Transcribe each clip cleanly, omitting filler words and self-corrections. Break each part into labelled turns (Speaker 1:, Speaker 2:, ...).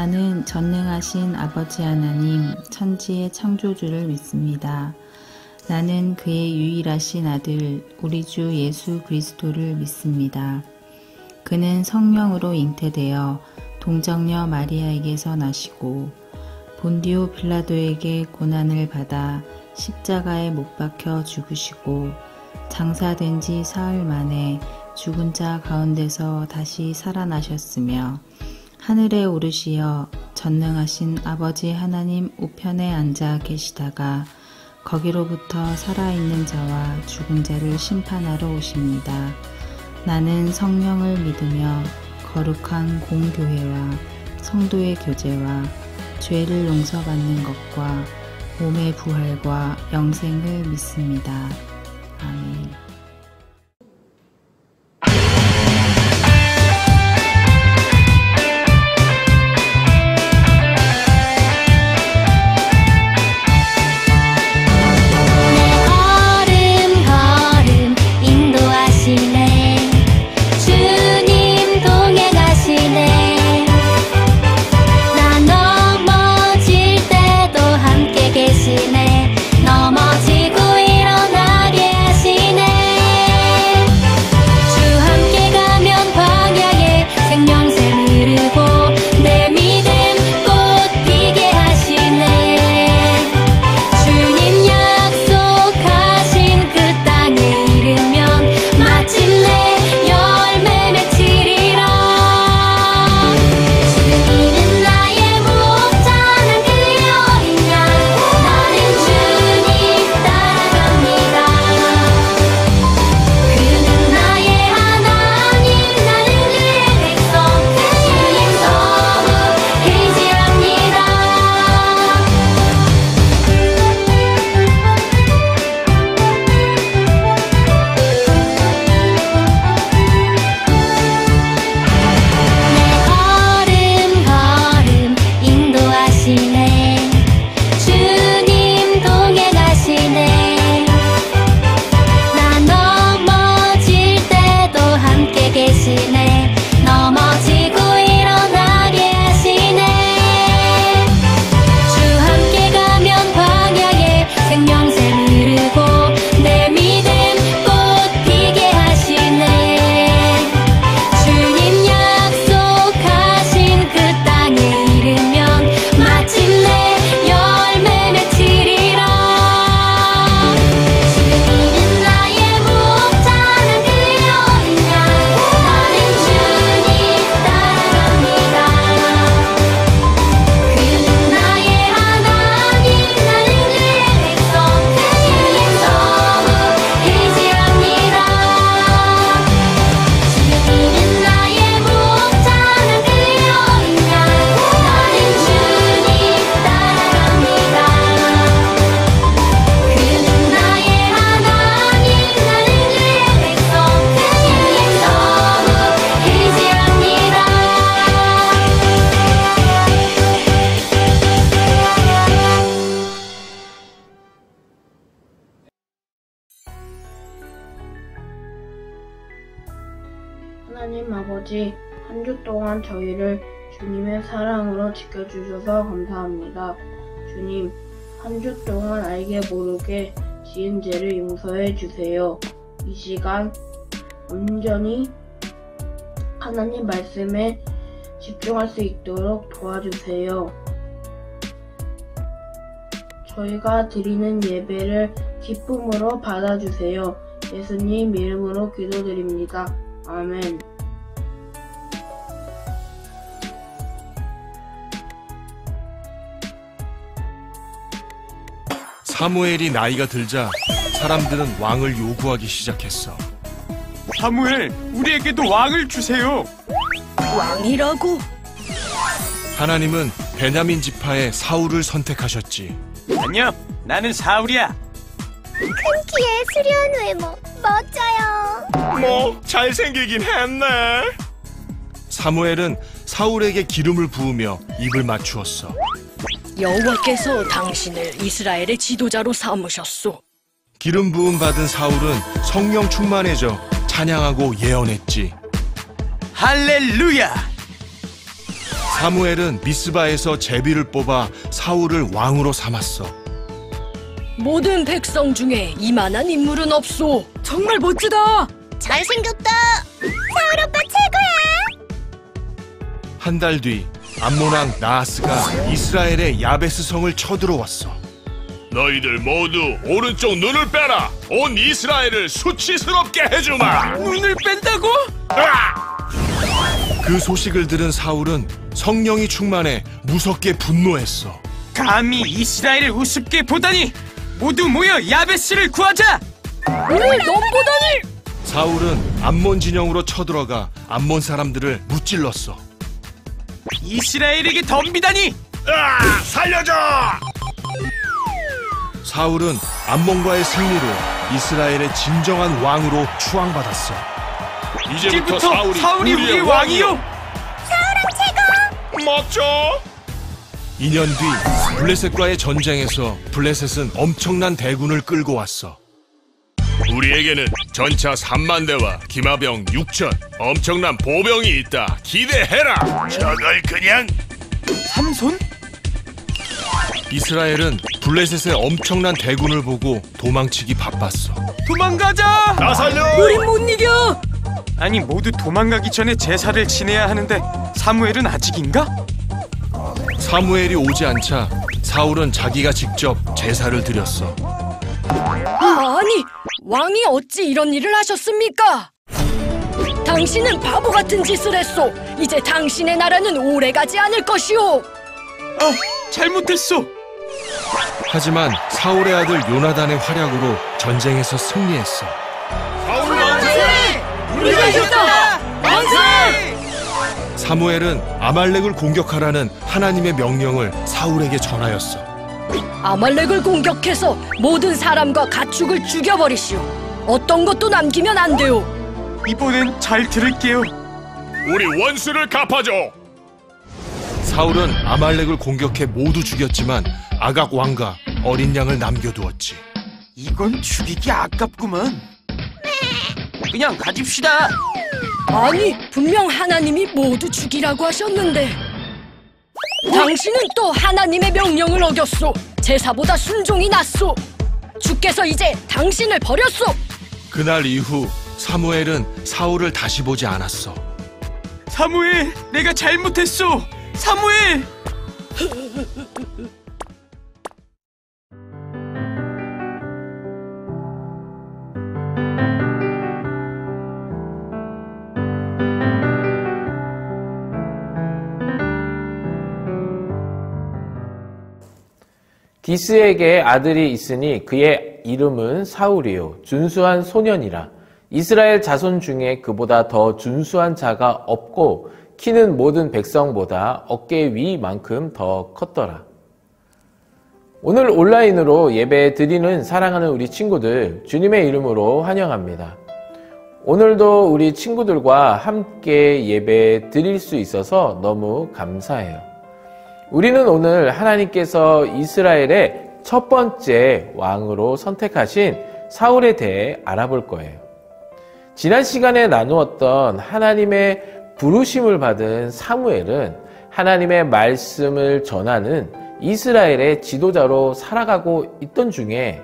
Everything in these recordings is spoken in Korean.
Speaker 1: 나는 전능하신 아버지 하나님, 천지의 창조주를 믿습니다. 나는 그의 유일하신 아들, 우리 주 예수 그리스도를 믿습니다. 그는 성령으로 잉태되어 동정녀 마리아에게서 나시고 본디오 빌라도에게 고난을 받아 십자가에 못 박혀 죽으시고 장사된 지 사흘 만에 죽은 자 가운데서 다시 살아나셨으며 하늘에 오르시어 전능하신 아버지 하나님 우편에 앉아 계시다가 거기로부터 살아있는 자와 죽은 자를 심판하러 오십니다. 나는 성령을 믿으며 거룩한 공교회와 성도의 교제와 죄를 용서받는 것과 몸의 부활과 영생을 믿습니다. 아멘.
Speaker 2: 하나님 아버지, 한 주 동안 저희를 주님의 사랑으로 지켜주셔서 감사합니다. 주님, 한 주 동안 알게 모르게 지은 죄를 용서해 주세요. 이 시간 온전히 하나님 말씀에 집중할 수 있도록 도와주세요. 저희가 드리는 예배를 기쁨으로 받아주세요. 예수님 이름으로 기도드립니다. 아멘.
Speaker 3: 사무엘이 나이가 들자 사람들은 왕을 요구하기 시작했어.
Speaker 4: 사무엘, 우리에게도 왕을 주세요.
Speaker 5: 왕이라고?
Speaker 3: 하나님은 베냐민 지파의 사울을 선택하셨지.
Speaker 4: 안녕, 나는 사울이야.
Speaker 6: 큰 키에 수려한 외모, 멋져요.
Speaker 3: 뭐 잘생기긴 했네. 사무엘은 사울에게 기름을 부으며 입을 맞추었어.
Speaker 5: 여호와께서 당신을 이스라엘의 지도자로 삼으셨소.
Speaker 3: 기름 부음 받은 사울은 성령 충만해져 찬양하고 예언했지.
Speaker 4: 할렐루야!
Speaker 3: 사무엘은 미스바에서 제비를 뽑아 사울을 왕으로 삼았어.
Speaker 5: 모든 백성 중에 이만한 인물은 없소. 정말 멋지다.
Speaker 6: 잘생겼다. 사울 오빠 최고야.
Speaker 3: 한 달 뒤 암몬왕 나하스가 이스라엘의 야베스 성을 쳐들어왔어. 너희들 모두 오른쪽 눈을 빼라. 온 이스라엘을 수치스럽게 해주마.
Speaker 4: 눈을 뺀다고?
Speaker 3: 그 소식을 들은 사울은 성령이 충만해 무섭게 분노했어.
Speaker 4: 감히 이스라엘을 우습게 보다니! 모두 모여 야베스를 구하자!
Speaker 5: 넘보다니!
Speaker 3: 사울은 암몬 진영으로 쳐들어가 암몬 사람들을 무찔렀어.
Speaker 4: 이스라엘에게 덤비다니!
Speaker 3: 살려줘! 사울은 암몬과의 승리로 이스라엘의 진정한 왕으로 추앙받았어.
Speaker 4: 이제부터 사울이 우리의 왕이요!
Speaker 6: 사울왕 최고.
Speaker 3: 멋져! 2년 뒤 블레셋과의 전쟁에서 블레셋은 엄청난 대군을 끌고 왔어. 우리에게는 전차 3만 대와 기마병 6천, 엄청난 보병이 있다. 기대해라. 저걸 그냥...
Speaker 4: 삼손?
Speaker 3: 이스라엘은 블레셋의 엄청난 대군을 보고 도망치기 바빴어.
Speaker 4: 도망가자!
Speaker 3: 나 살려!
Speaker 5: 우린 못 이겨!
Speaker 4: 아니 모두 도망가기 전에 제사를 지내야 하는데 사무엘은 아직인가?
Speaker 3: 사무엘이 오지 않자 사울은 자기가 직접 제사를 드렸어.
Speaker 5: 아니, 왕이 어찌 이런 일을 하셨습니까? 당신은 바보 같은 짓을 했소. 이제 당신의 나라는 오래가지 않을 것이오.
Speaker 4: 잘못했어.
Speaker 3: 하지만 사울의 아들 요나단의 활약으로 전쟁에서 승리했어.
Speaker 4: 사울 만세!
Speaker 5: 우리가 이겼다! 만세!
Speaker 3: 사무엘은 아말렉을 공격하라는 하나님의 명령을 사울에게 전하였어.
Speaker 5: 아말렉을 공격해서 모든 사람과 가축을 죽여버리시오. 어떤 것도 남기면 안 돼요.
Speaker 4: 이번엔 잘 들을게요.
Speaker 3: 우리 원수를 갚아줘. 사울은 아말렉을 공격해 모두 죽였지만 아각 왕과 어린 양을 남겨두었지.
Speaker 4: 이건 죽이기 아깝구만. 그냥 가집시다.
Speaker 5: 아니, 분명 하나님이 모두 죽이라고 하셨는데. 당신은 또 하나님의 명령을 어겼소. 제사보다 순종이 낫소. 주께서 이제 당신을 버렸소.
Speaker 3: 그날 이후 사무엘은 사울을 다시 보지 않았어.
Speaker 4: 사무엘, 내가 잘못했어. 사무엘!
Speaker 7: 기스에게 아들이 있으니 그의 이름은 사울이요 준수한 소년이라. 이스라엘 자손 중에 그보다 더 준수한 자가 없고 키는 모든 백성보다 어깨 위만큼 더 컸더라. 오늘 온라인으로 예배 드리는 사랑하는 우리 친구들 주님의 이름으로 환영합니다. 오늘도 우리 친구들과 함께 예배 드릴 수 있어서 너무 감사해요. 우리는 오늘 하나님께서 이스라엘의 첫 번째 왕으로 선택하신 사울에 대해 알아볼 거예요. 지난 시간에 나누었던 하나님의 부르심을 받은 사무엘은 하나님의 말씀을 전하는 이스라엘의 지도자로 살아가고 있던 중에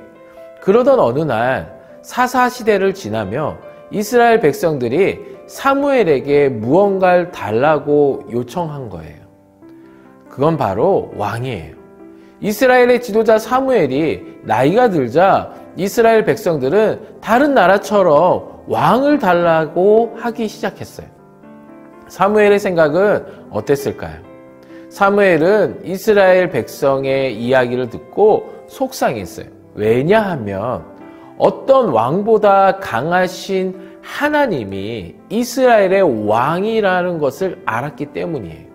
Speaker 7: 그러던 어느 날 사사시대를 지나며 이스라엘 백성들이 사무엘에게 무언가를 달라고 요청한 거예요. 그건 바로 왕이에요. 이스라엘의 지도자 사무엘이 나이가 들자 이스라엘 백성들은 다른 나라처럼 왕을 달라고 하기 시작했어요. 사무엘의 생각은 어땠을까요? 사무엘은 이스라엘 백성의 이야기를 듣고 속상했어요. 왜냐하면 어떤 왕보다 강하신 하나님이 이스라엘의 왕이라는 것을 알았기 때문이에요.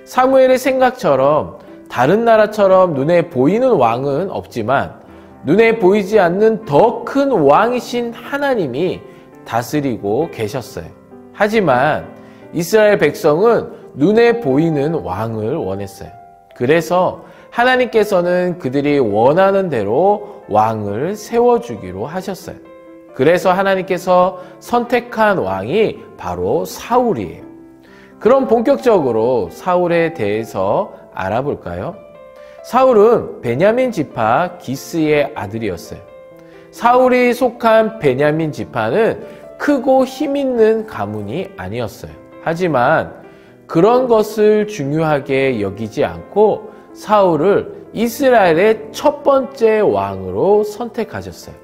Speaker 7: 사무엘의 생각처럼 다른 나라처럼 눈에 보이는 왕은 없지만 눈에 보이지 않는 더 큰 왕이신 하나님이 다스리고 계셨어요. 하지만 이스라엘 백성은 눈에 보이는 왕을 원했어요. 그래서 하나님께서는 그들이 원하는 대로 왕을 세워주기로 하셨어요. 그래서 하나님께서 선택한 왕이 바로 사울이에요. 그럼 본격적으로 사울에 대해서 알아볼까요? 사울은 베냐민 지파 기스의 아들이었어요. 사울이 속한 베냐민 지파는 크고 힘있는 가문이 아니었어요. 하지만 그런 것을 중요하게 여기지 않고 사울을 이스라엘의 첫 번째 왕으로 선택하셨어요.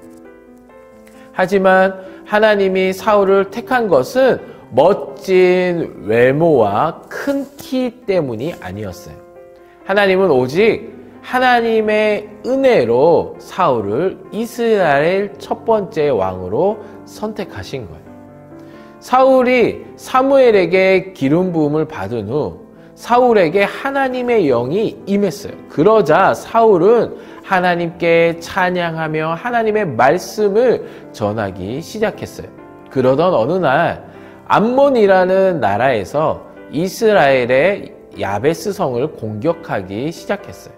Speaker 7: 하지만 하나님이 사울을 택한 것은 멋진 외모와 큰 키 때문이 아니었어요. 하나님은 오직 하나님의 은혜로 사울을 이스라엘 첫 번째 왕으로 선택하신 거예요. 사울이 사무엘에게 기름 부음을 받은 후 사울에게 하나님의 영이 임했어요. 그러자 사울은 하나님께 찬양하며 하나님의 말씀을 전하기 시작했어요. 그러던 어느 날 암몬이라는 나라에서 이스라엘의 야베스 성을 공격하기 시작했어요.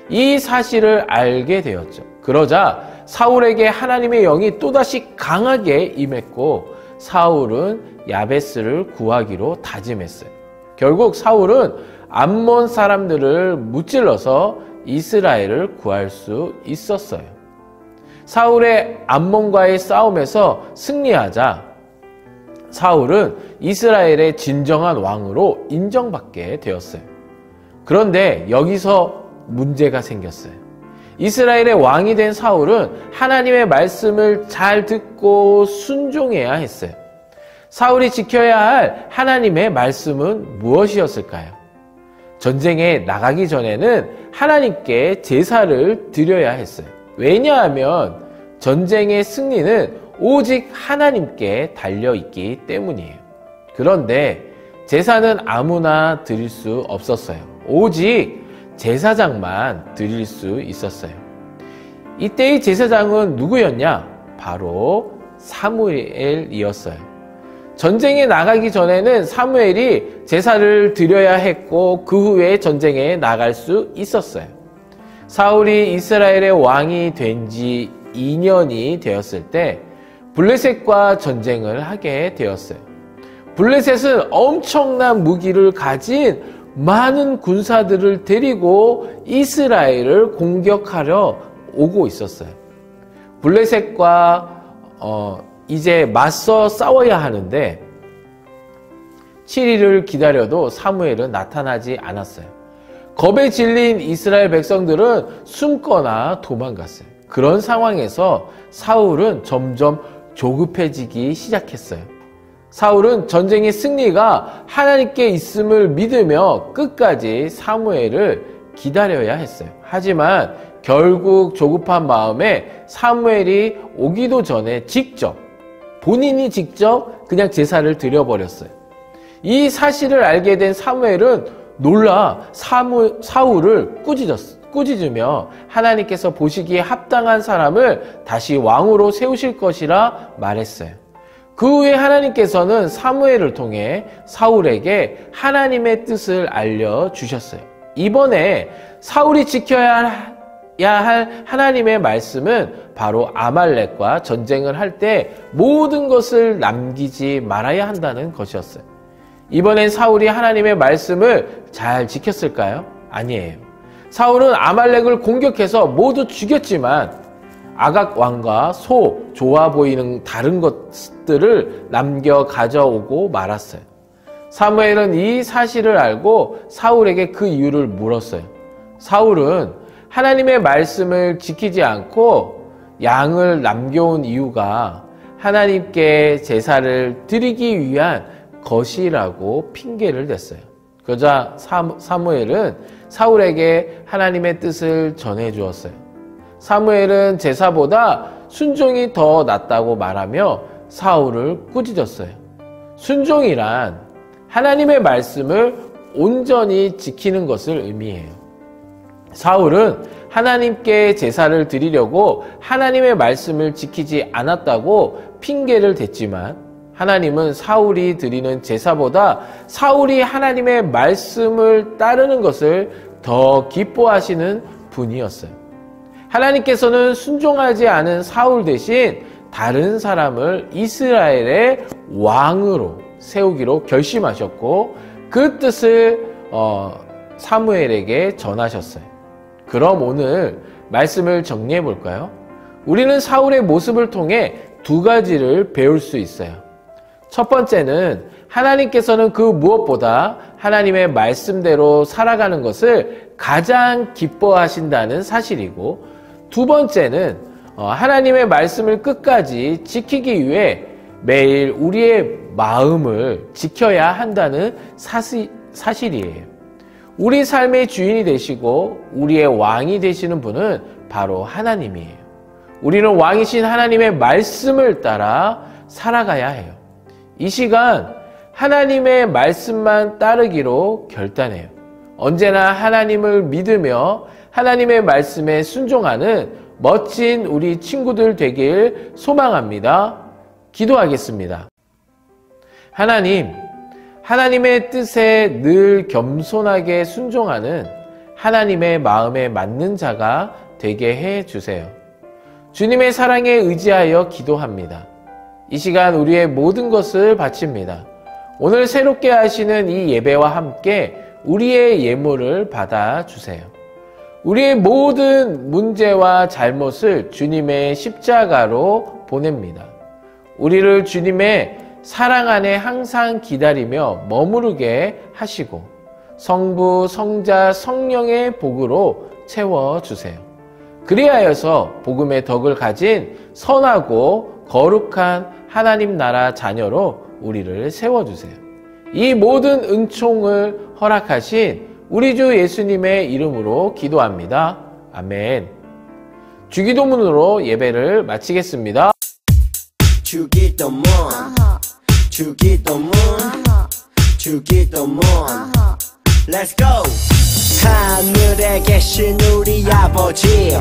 Speaker 7: 이 사실을 알게 되었죠. 그러자 사울에게 하나님의 영이 또다시 강하게 임했고 사울은 야베스를 구하기로 다짐했어요. 결국 사울은 암몬 사람들을 무찔러서 이스라엘을 구할 수 있었어요. 사울의 암몬과의 싸움에서 승리하자 사울은 이스라엘의 진정한 왕으로 인정받게 되었어요. 그런데 여기서 문제가 생겼어요. 이스라엘의 왕이 된 사울은 하나님의 말씀을 잘 듣고 순종해야 했어요. 사울이 지켜야 할 하나님의 말씀은 무엇이었을까요? 전쟁에 나가기 전에는 하나님께 제사를 드려야 했어요. 왜냐하면 전쟁의 승리는 오직 하나님께 달려있기 때문이에요. 그런데 제사는 아무나 드릴 수 없었어요. 오직 제사장만 드릴 수 있었어요. 이때의 제사장은 누구였냐? 바로 사무엘이었어요. 전쟁에 나가기 전에는 사무엘이 제사를 드려야 했고 그 후에 전쟁에 나갈 수 있었어요. 사울이 이스라엘의 왕이 된 지 2년이 되었을 때 블레셋과 전쟁을 하게 되었어요. 블레셋은 엄청난 무기를 가진 많은 군사들을 데리고 이스라엘을 공격하려 오고 있었어요. 블레셋과 이제 맞서 싸워야 하는데 7일을 기다려도 사무엘은 나타나지 않았어요. 겁에 질린 이스라엘 백성들은 숨거나 도망갔어요. 그런 상황에서 사울은 점점 조급해지기 시작했어요. 사울은 전쟁의 승리가 하나님께 있음을 믿으며 끝까지 사무엘을 기다려야 했어요. 하지만 결국 조급한 마음에 사무엘이 오기도 전에 본인이 직접 그냥 제사를 드려버렸어요. 이 사실을 알게 된 사무엘은 놀라 사울을 꾸짖으며 하나님께서 보시기에 합당한 사람을 다시 왕으로 세우실 것이라 말했어요. 그 후에 하나님께서는 사무엘을 통해 사울에게 하나님의 뜻을 알려주셨어요. 이번에 사울이 지켜야 할 하나님의 말씀은 바로 아말렉과 전쟁을 할 때 모든 것을 남기지 말아야 한다는 것이었어요. 이번엔 사울이 하나님의 말씀을 잘 지켰을까요? 아니에요. 사울은 아말렉을 공격해서 모두 죽였지만 아각 왕과 좋아 보이는 다른 것들을 남겨 가져오고 말았어요. 사무엘은 이 사실을 알고 사울에게 그 이유를 물었어요. 사울은 하나님의 말씀을 지키지 않고 양을 남겨온 이유가 하나님께 제사를 드리기 위한 것이라고 핑계를 댔어요. 그러자 사무엘은 사울에게 하나님의 뜻을 전해 주었어요. 사무엘은 제사보다 순종이 더 낫다고 말하며 사울을 꾸짖었어요. 순종이란 하나님의 말씀을 온전히 지키는 것을 의미해요. 사울은 하나님께 제사를 드리려고 하나님의 말씀을 지키지 않았다고 핑계를 댔지만 하나님은 사울이 드리는 제사보다 사울이 하나님의 말씀을 따르는 것을 더 기뻐하시는 분이었어요. 하나님께서는 순종하지 않은 사울 대신 다른 사람을 이스라엘의 왕으로 세우기로 결심하셨고 그 뜻을 사무엘에게 전하셨어요. 그럼 오늘 말씀을 정리해 볼까요? 우리는 사울의 모습을 통해 두 가지를 배울 수 있어요. 첫 번째는 하나님께서는 그 무엇보다 하나님의 말씀대로 살아가는 것을 가장 기뻐하신다는 사실이고, 두 번째는 하나님의 말씀을 끝까지 지키기 위해 매일 우리의 마음을 지켜야 한다는 사실이에요. 우리 삶의 주인이 되시고 우리의 왕이 되시는 분은 바로 하나님이에요. 우리는 왕이신 하나님의 말씀을 따라 살아가야 해요. 이 시간 하나님의 말씀만 따르기로 결단해요. 언제나 하나님을 믿으며 하나님의 말씀에 순종하는 멋진 우리 친구들 되길 소망합니다. 기도하겠습니다. 하나님의 뜻에 늘 겸손하게 순종하는 하나님의 마음에 맞는 자가 되게 해 주세요. 주님의 사랑에 의지하여 기도합니다. 이 시간 우리의 모든 것을 바칩니다. 오늘 새롭게 하시는 이 예배와 함께 우리의 예물을 받아주세요. 우리의 모든 문제와 잘못을 주님의 십자가로 보냅니다. 우리를 주님의 사랑 안에 항상 기다리며 머무르게 하시고 성부, 성자, 성령의 복으로 채워주세요. 그리하여서 복음의 덕을 가진 선하고 거룩한 하나님 나라 자녀로 우리를 세워주세요. 이 모든 은총을 허락하신 우리 주 예수님의 이름으로 기도합니다. 아멘. 주기도문으로 예배를 마치겠습니다.
Speaker 8: 주기도문, 주기도문, 주기도문. Let's go. 하늘에 계신 우리 아버지의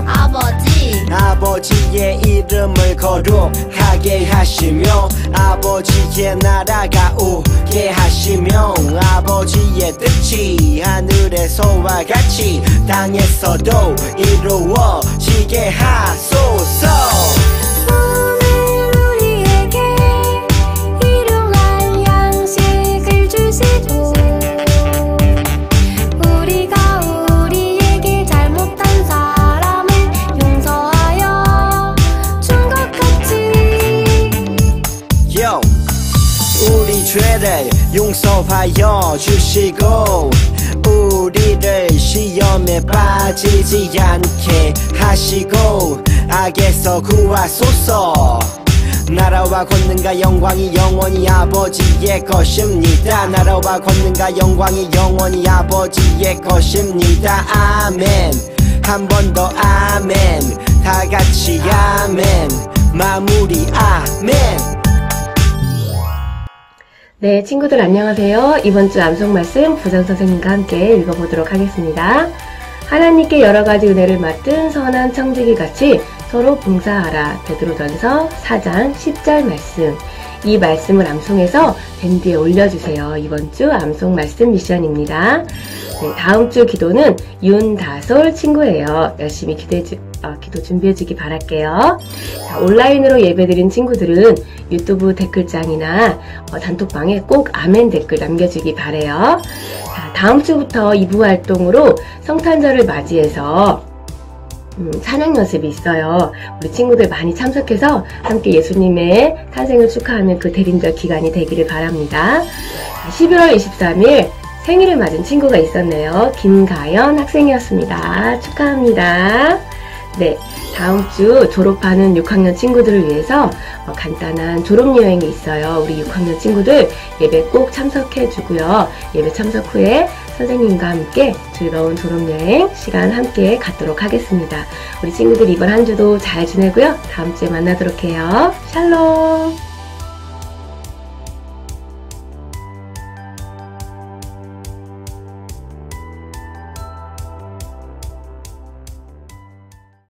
Speaker 8: 이름을 거룩하게 하시며 아버지의 나라가 오게 하시며 아버지의 뜻이 하늘에서와 같이 땅에서도 이루어지게 하소서. 죄를 용서하여 주시고 우리를 시험에 빠지지 않게 하시고 악에서 구하소서. 나라와 권능과 영광이 영원히 아버지의 것입니다. 나라와 권능과 영광이 영원히 아버지의 것입니다. 아멘. 한 번 더 아멘. 다 같이 아멘. 마무리 아멘.
Speaker 9: 네, 친구들 안녕하세요. 이번 주 암송 말씀 부정 선생님과 함께 읽어보도록 하겠습니다. 하나님께 여러 가지 은혜를 맡은 선한 청지기 같이 서로 봉사하라. 베드로전서 4장 10절 말씀. 이 말씀을 암송해서 밴드에 올려주세요. 이번 주 암송 말씀 미션입니다. 네, 다음 주 기도는 윤다솔 친구예요. 열심히 기도 준비해주기 바랄게요. 자, 온라인으로 예배드린 친구들은 유튜브 댓글장이나 단톡방에 꼭 아멘 댓글 남겨주기 바래요. 자, 다음 주부터 2부 활동으로 성탄절을 맞이해서 찬양 연습이 있어요. 우리 친구들 많이 참석해서 함께 예수님의 탄생을 축하하는 그 대림절 기간이 되기를 바랍니다. 11월 23일 생일을 맞은 친구가 있었네요. 김가연 학생이었습니다. 축하합니다. 네, 다음 주 졸업하는 6학년 친구들을 위해서 간단한 졸업여행이 있어요. 우리 6학년 친구들 예배 꼭 참석해주고요. 예배 참석 후에 선생님과 함께 즐거운 졸업여행 시간 함께 갖도록 하겠습니다. 우리 친구들 이번 한 주도 잘 지내고요. 다음 주에 만나도록 해요. 샬롬.